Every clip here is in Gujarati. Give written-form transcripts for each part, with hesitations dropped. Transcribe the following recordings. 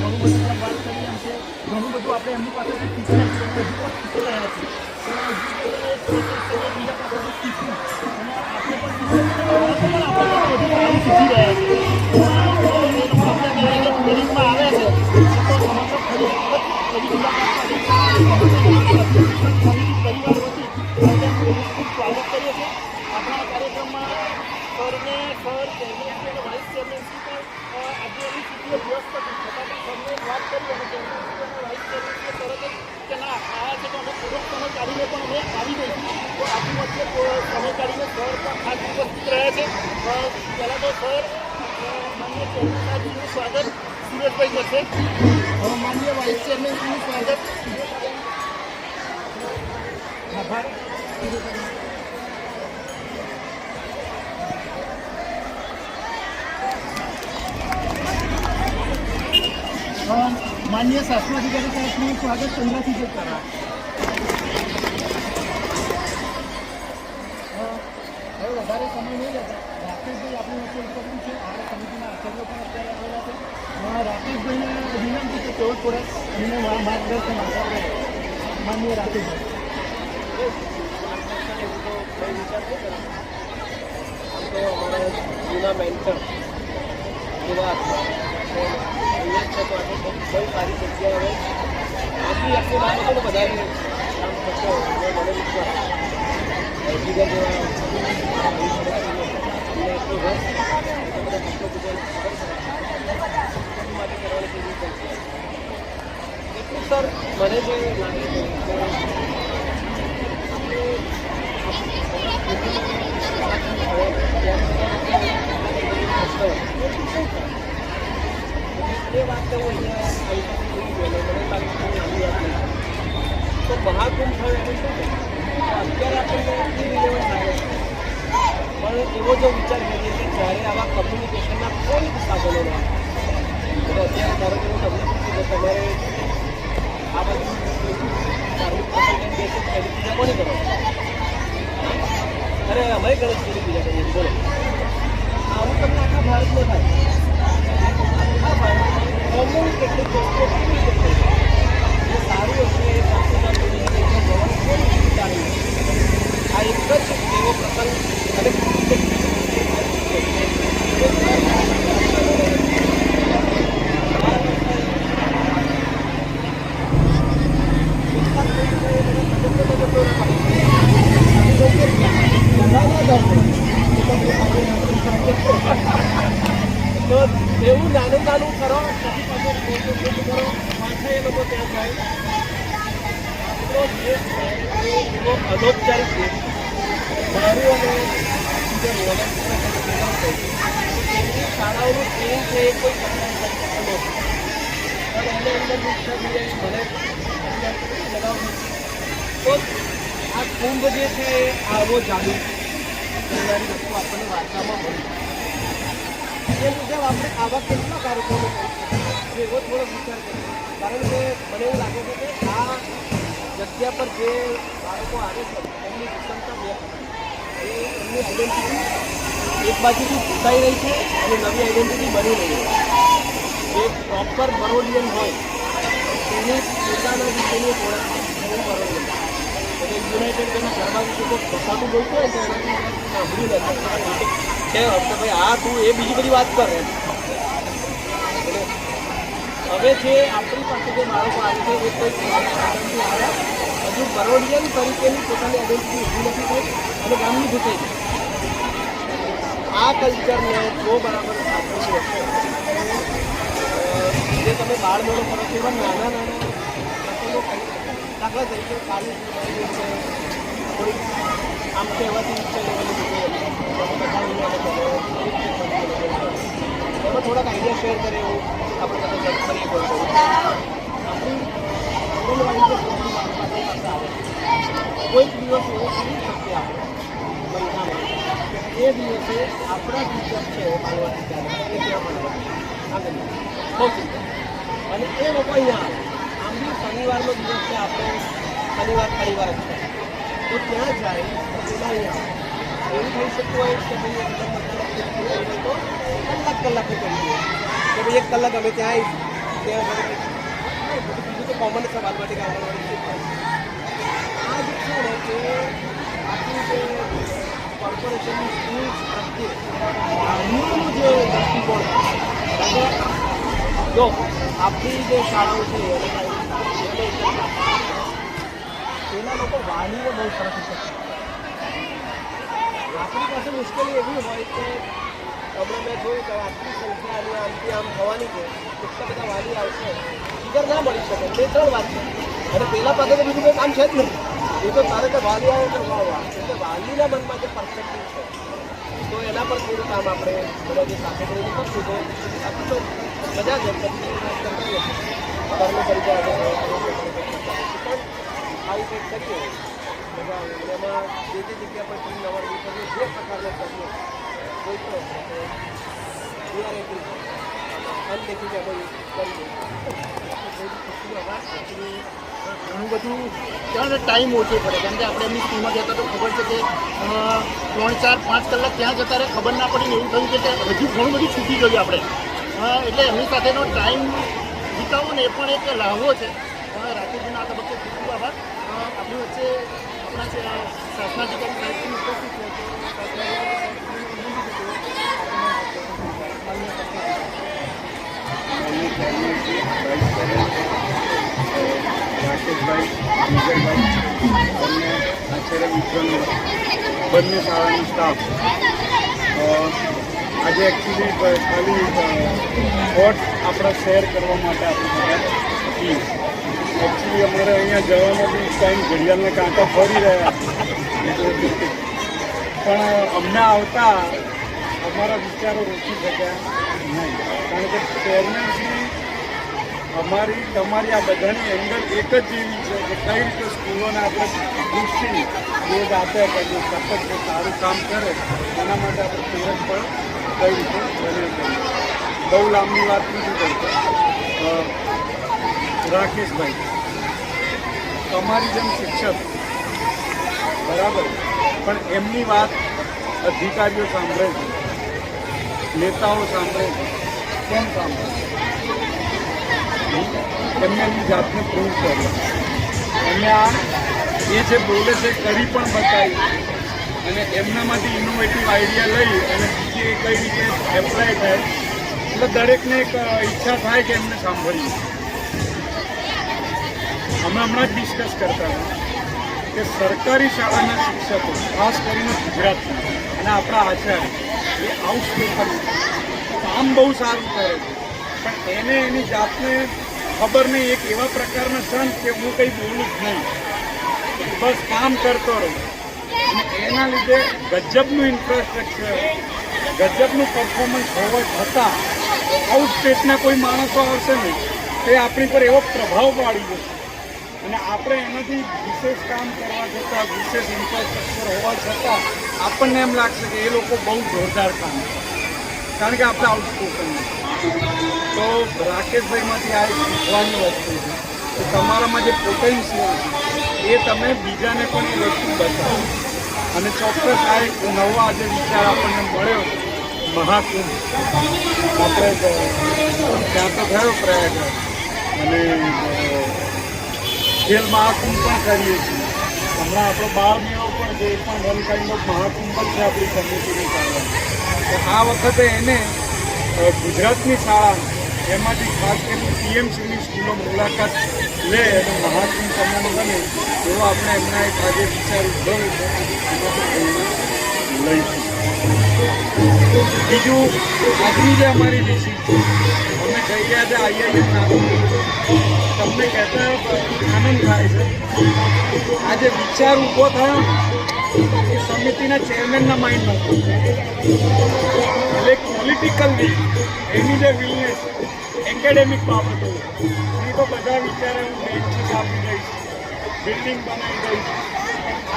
ઘણું બધું પણ વાત કરી એમ છે, ઘણું બધું આપણે એમની પાસેથી શીખ્યા છીએ, હજુ પણ શીખી રહ્યા છીએ. બીજા પાસેથી શીખવું અને આપણે પણ શીખીએ છીએ, બાળકો પણ આપણા પાસે બધું સારું શીખી રહ્યા છે. તો એ લોકો આપણે કહીએ કે ટ્રેનિંગમાં આવે છે તો સમગ્ર ફરી વખત એની મુલાકાત માટે સમગ્ર ગામની અભ્ય શિક્ષણ સમિતિ પરિવાર વતી આપણે એમનું ખૂબ ખૂબ સ્વાગત કરીએ છીએ. આપણા કાર્યક્રમમાં સર ચેરમેનશ્રી અને વાઇસ ચેરમેનશ્રી પણ આજે એની સ્થિતિએ વ્યસ્ત હતી, છતાં પણ સરને એક વાત કરી અને ચેરમેનશ્રી અને વાઇસ ચેરમેનશ્રીએ તરત જ કે ના આવ્યા છે તો અમે થોડોક સમય કાઢીને પણ અમે આવી જઈશું. તો આપણી વચ્ચે સમય કાઢીને સર પણ ખાસ ઉપસ્થિત રહ્યા છે. પહેલાં તો સર માનનીય ચેરમેન સાહેબનું સ્વાગત સુરેશભાઈ કરશે. માનનીય વાઇસ ચેરમેનશ્રીનું સ્વાગત આભાર. માનનીય શાસનાધિકારી સાહેબનું સ્વાગત ચંદ્રાથી કરા. હવે વધારે સમય નહીં લેતા રાકેશભાઈ આપણી વચ્ચે ઉપસ્થિત છે. આપણા સમિતિના આચાર્યો પણ અત્યારે આવેલા છે. રાકેશભાઈને વિનંતી કે તેઓ થોડા અમને માર્ગદર્શન આપે. માનનીય રાકેશભાઈ. આમ તો અમારા જૂના મેન્ટર એવા અહીંયા છે તો આજે બહુ સારી જગ્યાએ હવે આપણી આખી બાબતોને વધારે કામ કરતો મને વિશ્વાસ બીજા જેવા એટલો રસ માટે કરવાની કેવી પડશે એટલું સર મને જે લાગે છે એ વાત તો તો મહાકુંભ થયો એટલે શું છે અત્યારે આપણને ઇરિલેવન્ટ લાગે છે, પણ એવો જો વિચાર કરીએ કે જ્યારે આવા કમ્યુનિકેશનના કોઈ જ સાધનો ના એટલે અત્યારે ધારો કે હું તમને પૂછું કે તમારે આ બધું ધાર્મિક પ્રસંગ દેશ પહેલી પૂજા કોની કરો? અરે અમે ગણેશ પૂરી પૂજા કરીએ બોલો. આવું તમને આખા ભારતમાં થાય. આખા ભારતમાં કોમન કેટલીક વસ્તુઓ કેવી રીતે થઈ એ સારું હશે એ સાચું આ એક જ એવો પ્રસંગ અને તો એવું નાનું નાનું કરો પછી કરો પાછા એ લોકો ત્યાં જાય. આપણો દેશ એવો અનૌપચારિક દેશ મારું અને શાળાઓનું ટ્રેનિંગ છે એ કોઈ અને એની અંદર તો આ કુંભ જે છે એ આવો જાદુ કરનારી વસ્તુ આપણને વાર્તામાં મળી એ મુજબ આપણે આવા કેટલા કાર્યક્રમો કરીએ એવો થોડો વિચાર કરીએ. કારણ કે મને એવું લાગે છે કે આ જગ્યા પર જે બાળકો આવે છે એમની વિષમતા વ્યક્ત એ એમની આઈડેન્ટિટી એક બાજુથી ભૂસાઈ રહી છે અને નવી આઈડેન્ટિટી બની રહી છે. જે પ્રોપર બરોડિયન હોય તેની પોતાના વિશેની ઓળખ એવું બરોડિયન એટલે યુનાઇટેડ તેના ઘરમાં વિશે કોઈ કસાતું બોલતું હોય તો એનાથી સાંભળ્યું નથી કે ભાઈ આ તું એ બીજી બધી વાત કરે. હવે જે આપણી પાસે જે બાળકો આવે છે એ કોઈ આવ્યા હજુ બરોડિયન તરીકેની પોતાની આઈડેન્ટિટી ઊભી નથી થઈ અને ગામની ઘૂસાઈ ગઈ. આ કલ્ચરને જો બરાબર સાચવી હશે જે તમે બાળ મેળો કરો છો એવા નાના નાના પ્રસંગો દાખલા તરીકે કાલી છે થોડીક આમ કહેવાથી એમાં થોડાક આઈડિયા શેર કરે એવું આપણે બધા કરીએ કોઈ કોઈક દિવસ એવો કરી શકીએ આપણે મહિનામાં એ દિવસે આપણા ટીચર છે બાળવાની ત્યારે એ ત્યાં આગળ બહુ અને એ લોકો અહીંયા આમ બી શનિવારનો દિવસ છે આપણે શનિવાર જ છે તો ત્યાં જાય પેલા અહીંયા એવું થઈ શકતું હોય કે ભાઈ એકદમ તો કલાકે કરી દઈએ કે ભાઈ 1 કલાક અમે ત્યાં આવીશું વિદ્યાર્થીઓ બીજું તો કોમન છે બાલવાટિકા આ જે છે ને કે આપણી જે કોર્પોરેશનની સ્કૂલ્સ પ્રત્યે મૂળનું જે દૃષ્ટિકોણ છે જો આપણી જે શાળાઓ છે એના લોકો વાલીને બહુ સરસ છે. આપણી પાસે મુશ્કેલી એવી હોય કે હમણાં મેં જોયું કે આટલી સંખ્યાની આમથી આમ થવાની છે, કેટલા બધા વાલી આવશે, ફિગર ના મળી શકે. 2-3 વાત છે અને પહેલાં પાસે તો બીજું કોઈ કામ છે જ નહીં. એ તો તારે કે વાલી આવો તો વાહ. એટલે વાલીના મનમાં જે પરસ્પેક્ટિવ છે તો એના પર થોડું કામ આપણે બધા જે સાથે કરીને કરશું તો આખું તો મજા જ કર્મચારી પણ આવું કંઈક કરીએ મજા આવે. એમાં જે જગ્યા પર ટીમ નવાડવી કરીએ જે પ્રકારનો કરીએ કોઈ પણ અનદેખી કે કોઈ કરીએ ઘણું બધું ત્યાં ટાઈમ ઓછો પડે. કારણ કે આપણે એમની સ્કૂલમાં જતા તો ખબર છે કે 3-4-5 કલાક ત્યાં જતા રહે, ખબર ના પડી ને એવું થયું કે હજુ ઘણું બધું છૂટી ગયું આપણે. એટલે એમની સાથેનો ટાઈમ વિતાવવો ને એ પણ એક લાહવો છે. રાકેશજીના આ તબક્કે ખૂબ ખૂબ આભાર. આપણી વચ્ચે આપણા જે શાસનાધિકારી સાહેબની ઉપસ્થિત છે રાકેશભાઈ, વિજયભાઈ, બંને આચાર્ય મિત્રોને, બંને શાળાનો સ્ટાફ. આજે એકચ્યુઅલી ખાલી થોટ આપણા શેર કરવા માટે આપણી હતી. એકચ્યુઅલી અમારે અહીંયા જવાનો બી ટાઈમ ઘડિયાળના કાંટા ફરી રહ્યા પણ અમને આવતા અમારા વિચારો રોકી શક્યા નહીં. કારણ કે ચેરમેનશ્રી અમારી તમારી આ બધાની અંદર એક જ એવી છે કે કઈ રીતે સ્કૂલોને આપણે દૃષ્ટિ રોજ આપ્યા કરીએ સતત જે સારું કામ કરે એના માટે આપણે પ્રેરક પણ કઈ રીતે બને કરીએ. બહુ લાંબી વાત નથી કરતો. રાકેશભાઈ, તમારી જેમ શિક્ષક બરાબર, પણ એમની વાત અધિકારીઓ સાંભળે છે, નેતાઓ સાંભળે છે. કેમ સાંભળે? એમને એમની જાતને પ્રૂવ કરે. એમને આ એ જે બોલે છે કરી પણ બતાવી અને એમનામાંથી ઇનોવેટિવ આઈડિયા લઈ અને બીજી કઈ રીતે એપ્લાય થાય એટલે દરેકને એક ઈચ્છા થાય કે એમને સાંભળીએ. અમે હમણાં જ ડિસ્કસ કરતા હતા કે સરકારી શાળાના શિક્ષકો ખાસ કરીને ગુજરાતના અને આપણા આચાર્ય એ આઉટસ્પોકન કામ બહુ સારું કરે છે, પણ એને એની જાતને ખબર નહીં. એક એવા પ્રકારના સંત કે હું કંઈ બોલું જ નહીં, બસ કામ કરતો રહું. અને એના લીધે ગજબનું ઇન્ફ્રાસ્ટ્રક્ચર, ગજબનું પરફોર્મન્સ હોવા છતાં આઉટ સ્ટેટના કોઈ માણસો આવશે નહીં તે આપણી પર એવો પ્રભાવ પાડી જશે. અને આપણે એનાથી વિશેષ કામ કરવા છતાં, વિશેષ ઇન્ફ્રાસ્ટ્રક્ચર હોવા છતાં આપણને એમ લાગશે કે એ લોકો બહુ જોરદાર કામ કરે, કારણ કે આપણે આઉટસ્પોકન. તો રાકેશભાઈમાંથી આ એક શીખવાની વસ્તુ છે કે તમારામાં જે પોટેન્શિયલ છે એ તમે બીજાને પણ એ વસ્તુ બતાવો. અને ચોક્કસ આ એક નવો આજે વિચાર આપણને મળ્યો મહાકુંભ. આપણે ત્યાં તો થયો પ્રયાગ અને ખેલ મહાકુંભ પણ કરીએ છીએ. હમણાં આપણો 12 મેળો પણ છે, એ પણ વન કાઇન્ડ ઓફ મહાકુંભ જ છે આપણી સમિતિની શાળા. તો આ વખતે એને ગુજરાતની શાળા એમાંથી ખાસ કરીને પીએમસીની સ્કૂલો મુલાકાત લે અને મહાકુંભ સમાન બને એવો આપણે એમના એક આજે વિચાર ઉદ્ભવ્યો છે, લઈશું. બીજું આજની જે અમારી વિષય છે, અમે કહી ગયા છે આઈઆઈએમ તમને કહેતા આનંદ થાય છે. આજે વિચાર ઊભો થયો એ સમિતિના ચેરમેનના માઇન્ડમાં એટલે પોલિટિકલ વિલ, એની જે વિલનેસ એકેડેમિક બાબતો એ તો બધા વિચારે હું બેન્ચીસ આપી દઈશ, બિલ્ડિંગ બનાવી દઈશ.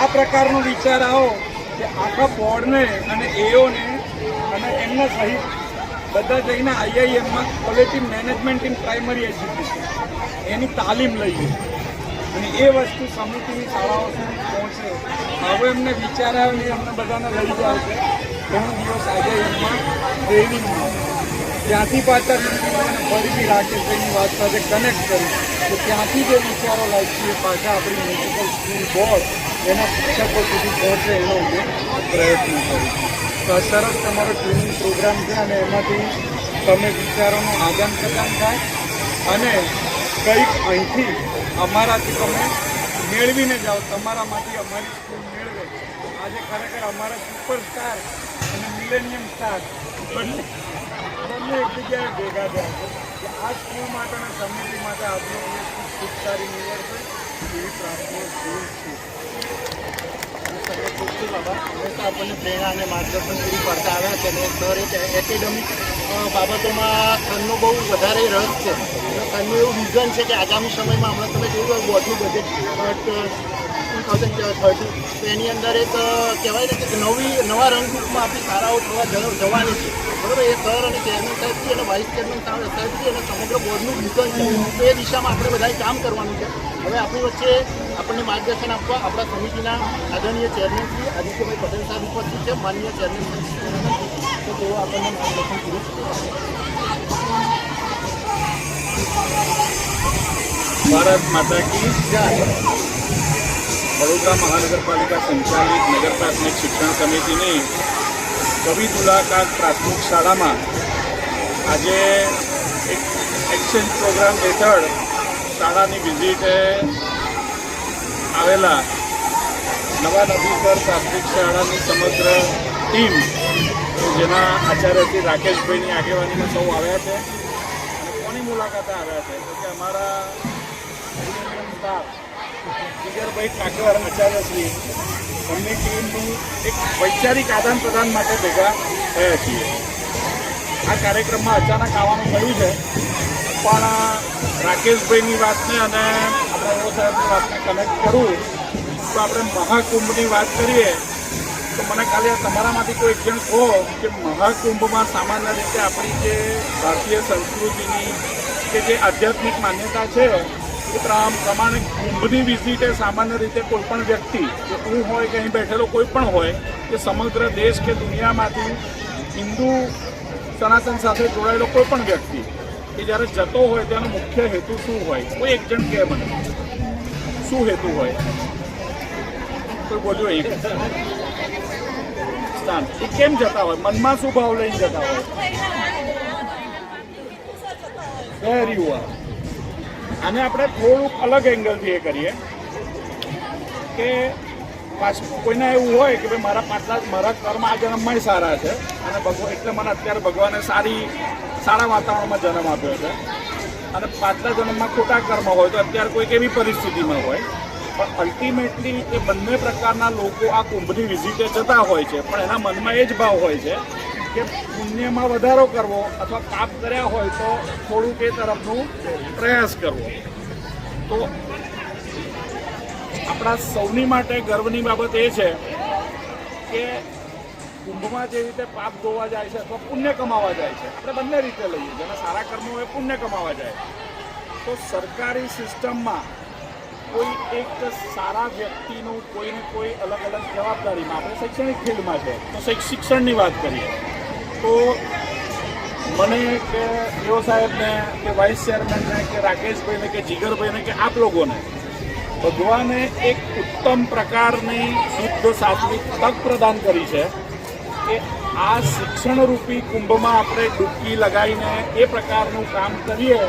આ પ્રકારનો વિચાર આવો કે આખા બોર્ડને અને એઓને અને એમના સહિત બધા જઈને આઈઆઈએમમાં quality management in primary education એની તાલીમ લઈએ અને એ વસ્તુ સમિતિની શાળાઓ સુધી પહોંચે. હવે એમને વિચાર આવ્યો ને અમને બધાને લઈ જાય છે ઘણો દિવસ આઈઆઈએમમાં ટ્રેનિંગમાં. ત્યાંથી પાછા ફરીથી રાકેશભાઈની વાત સાથે કનેક્ટ કરી તો ત્યાંથી જે વિચારો લાગશે એ પાછા આપણી મ્યુનિસિપલ સ્કૂલ બોર્ડ એના શિક્ષકો સુધી પહોંચે એનો અમે પ્રયત્ન કરીશું. તો આ સરસ તમારો ટ્રેનિંગ પ્રોગ્રામ છે અને એમાંથી તમે વિચારોનું આદાન પ્રદાન થાય અને કંઈક અહીંથી અમારાથી તમે મેળવીને જાઓ, તમારામાંથી અમારી સ્કૂલ મેળવે. આજે ખરેખર અમારા સુપરસ્ટાર અને મિલેનિયમ સ્ટાર બંને એક જગ્યાએ ભેગા થયા છે કે આ સ્કૂલ માટે અને સમિતિ માટે આપનો ખૂબ સારી નિવડ છે એવી પ્રાર્થના સ્કૂલ છે. ખૂબ ખૂબ આભાર. હંમેશા આપણને પ્રેરણા અને માર્ગદર્શન પૂરું પાડતા આવ્યા છે અને સર એક એકેડેમિક બાબતોમાં સનનો બહુ વધારે રસ છે. સનનું એવું વિઝન છે કે આગામી સમયમાં હમણાં તમે જોયું બોર્ડનું બજેટ 2030 તો એની અંદર એક કહેવાય ને કે નવા રંગરૂપમાં આપણી શાળાઓ થવા જવાની છે. બરાબર, એ સર અને ચેરમેન સાહેબજી અને વાઇસ ચેરમેન સાહેબજી અને સમગ્ર બોર્ડનું વિઝન છે. તો એ દિશામાં આપણે બધાએ કામ કરવાનું છે. હવે આપણી વચ્ચે આપણને માર્ગદર્શન આપવા આપણા સમિતિના આદરણીય ચેરમેન શ્રી આદિત્યભાઈ પટેલ સાહેબ ઉપસ્થિત છે. માનનીય ચેરમેન તો તેઓ આપણને માર્ગદર્શન પૂરું ભારત માતા કી જય. વડોદરા મહાનગરપાલિકા સંચાલિત નગર પ્રાથમિક શિક્ષણ સમિતિની કવિ મુલાકાત પ્રાથમિક શાળામાં આજે એક એક્સચેન્જ પ્રોગ્રામ હેઠળ શાળાની વિઝિટે આવેલા નવા નબીસર પ્રાથમિક શાળાની સમગ્ર ટીમ જેના આચાર્ય શ્રી રાકેશભાઈની આગેવાનીમાં સૌ આવ્યા છે. અને કોની મુલાકાતે આવ્યા છે તો કે અમારા સ્ટાફ જીગરભાઈ ઠાકર આચાર્યશ્રી એમની ટીમનું એક વૈચારિક આદાન પ્રદાન માટે ભેગા થયા છીએ. આ કાર્યક્રમમાં અચાનક આવવાનું થયું છે પણ રાકેશભાઈની વાતને અને આપણા એવો સાહેબની વાતને કનેક્ટ કરું તો આપણે મહાકુંભની વાત કરીએ તો મને ખાલી તમારામાંથી કોઈ એક જણ કહો કે મહાકુંભમાં સામાન્ય રીતે આપણી જે ભારતીય સંસ્કૃતિની કે જે આધ્યાત્મિક માન્યતા છે એ પ્રમાણે કુંભની વિઝિટે સામાન્ય રીતે કોઈ પણ વ્યક્તિ કે હું હોય કે અહીં બેઠેલો કોઈ પણ હોય કે સમગ્ર દેશ કે દુનિયામાંથી હિન્દુ સનાતન સાથે જોડાયેલો કોઈ પણ વ્યક્તિ કે જ્યારે જતો હોય તેનો મુખ્ય હેતુ શું હોય? કોઈ એક જણ કહે મને શું હેતુ હોય? કોઈ બોલ્યો એક સ્થાન એ કેમ જતા હોય? મનમાં શું ભાવ લઈને જતા હોય? Very you are. આને આપણે થોડુંક અલગ એંગલથી એ કરીએ કે પાછું કોઈને એવું હોય કે ભાઈ મારા કર્મ આ જન્મમાં સારા છે અને એટલે મને અત્યારે ભગવાને સારા વાતાવરણમાં જન્મ આપ્યો છે અને પાછલા જન્મમાં ખોટા કર્મ હોય તો અત્યારે કોઈક એવી પરિસ્થિતિમાં હોય. પણ અલ્ટિમેટલી એ બંને પ્રકારના લોકો આ કુંભની વિઝિટે જતા હોય છે પણ એના મનમાં એ જ ભાવ હોય છે કે પુણ્યમાં વધારો કરવો અથવા પાપ કર્યા હોય તો થોડુંક એ તરફનું પ્રયાસ કરવો. તો આપણા સૌની માટે ગર્વની બાબત એ છે કે કુંભમાં જે રીતે પાપ ધોવા જાય છે અથવા પુણ્ય કમાવા જાય છે, આપણે બંને રીતે લઈએ. જેના સારા કર્મો હોય પુણ્ય કમાવા જાય તો સરકારી સિસ્ટમમાં કોઈ એક સારા વ્યક્તિનું કોઈને કોઈ અલગ અલગ જવાબદારીમાં આપણે શૈક્ષણિક ફિલ્ડમાં છે તો શિક્ષણની વાત કરીએ તો મને કે એઓ સાહેબને કે વાઇસ ચેરમેનને કે રાકેશભાઈને કે જીગરભાઈને કે આપ લોકોને ભગવાને એક ઉત્તમ પ્રકારની શુદ્ધ સાત્વિક તક પ્રદાન કરી છે કે આ શિક્ષણરૂપી કુંભમાં આપણે ડૂબકી લગાવીને એ પ્રકારનું કામ કરીએ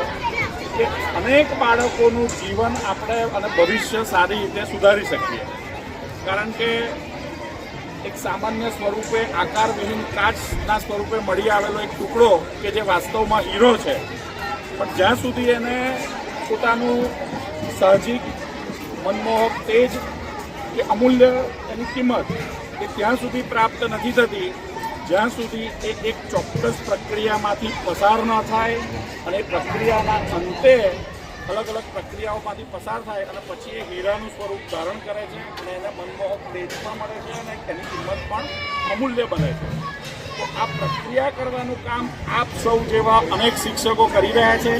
કે અનેક બાળકોનું જીવન આપણે અને ભવિષ્ય સારી રીતે સુધારી શકીએ. કારણ કે એક સામાન્ય સ્વરૂપે આકારવિહીન કાચના સ્વરૂપે મળી આવેલો એક ટુકડો કે જે વાસ્તવમાં હીરો છે પણ જ્યાં સુધી એને પોતાનું સાહજિક મનમોહક તેજ કે અમૂલ્ય એની કિંમત એ ત્યાં સુધી પ્રાપ્ત નથી થતી જ્યાં સુધી એ એક ચોક્કસ પ્રક્રિયામાંથી પસાર ન થાય અને એ પ્રક્રિયાના અંતે અલગ અલગ પ્રક્રિયાઓમાંથી પસાર થાય અને પછી એ હીરાનું સ્વરૂપ ધારણ કરે છે અને એને મનમોહક તેજ પણ મળે છે અને એની કિંમત પણ અમૂલ્ય બને છે. તો આ પ્રક્રિયા કરવાનું કામ આપ સૌ જેવા અનેક શિક્ષકો કરી રહ્યા છે.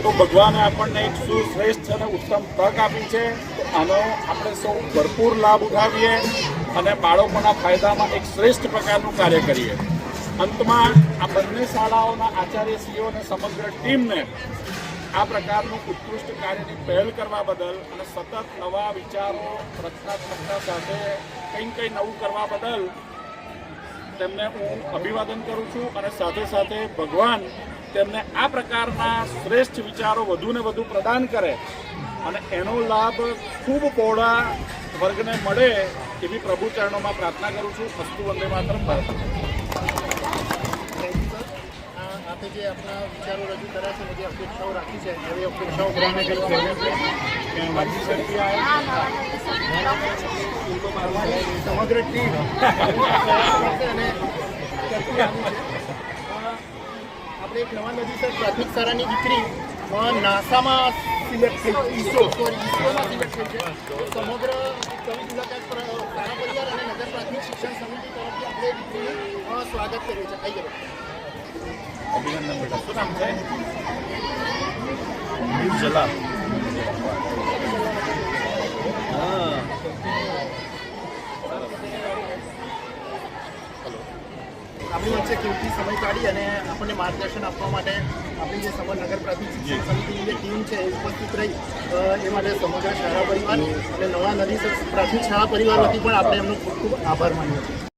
તો ભગવાને આપણને એક સુશ્રેષ્ઠ અને ઉત્તમ તક આપી છે. તો આનો આપણે સૌ ભરપૂર લાભ ઉઠાવીએ અને બાળકોના ફાયદામાં એક શ્રેષ્ઠ પ્રકારનું કાર્ય કરીએ. અંતમાં આ બંને શાળાઓના આચાર્યશ્રીઓ અને સમગ્ર ટીમને આ પ્રકારનું ઉત્કૃષ્ટ કાર્યની પહેલ કરવા બદલ અને સતત નવા વિચારો રચનાત્મકતા સાથે કંઈ નવું કરવા બદલ તેમને હું અભિવાદન કરું છું અને સાથે સાથે ભગવાન તેમને આ પ્રકારના શ્રેષ્ઠ વિચારો વધુ ને વધુ પ્રદાન કરે અને એનો લાભ ખૂબ પહોળા વર્ગને મળે એવી પ્રભુ ચરણોમાં પ્રાર્થના કરું છું. અસ્તુ વંદે માતરમ. ભારત. આપે જે આપણા વિચારો રજૂ કર્યા છે જે અપેક્ષાઓ રાખી છે એવી અપેક્ષાઓ પૂર્ણ કરી સમગ્ર ટીમ અને આપણે એક નવા નદીસર પ્રાથમિક શાળાની દીકરી નાસામાં સિલેક્ટ થઈ ઈસરોમાં સિલેક્ટ થઈ છે. સમગ્ર કવિ મુલાકાત શાળા પરિવાર અને નગર પ્રાથમિક શિક્ષણ સમિતિ તરફથી આપણે દીકરીનું સ્વાગત કરીએ છીએ. આવી ગયો. અભિનંદન બેટા. શું નામ છે? આપણી વચ્ચે કિંમતી સમય કાઢી અને આપણને માર્ગદર્શન આપવા માટે આપણી જે સમગ્ર નગર પ્રાથમિક શિક્ષણ સમિતિની જે ટીમ છે એ ઉપસ્થિત રહી એ માટે સમગ્ર શાળા પરિવાર અને નવા નદી પ્રાથમિક શાળા પરિવાર વતી પણ આપણે એમનો ખૂબ ખૂબ આભાર માનીએ છીએ.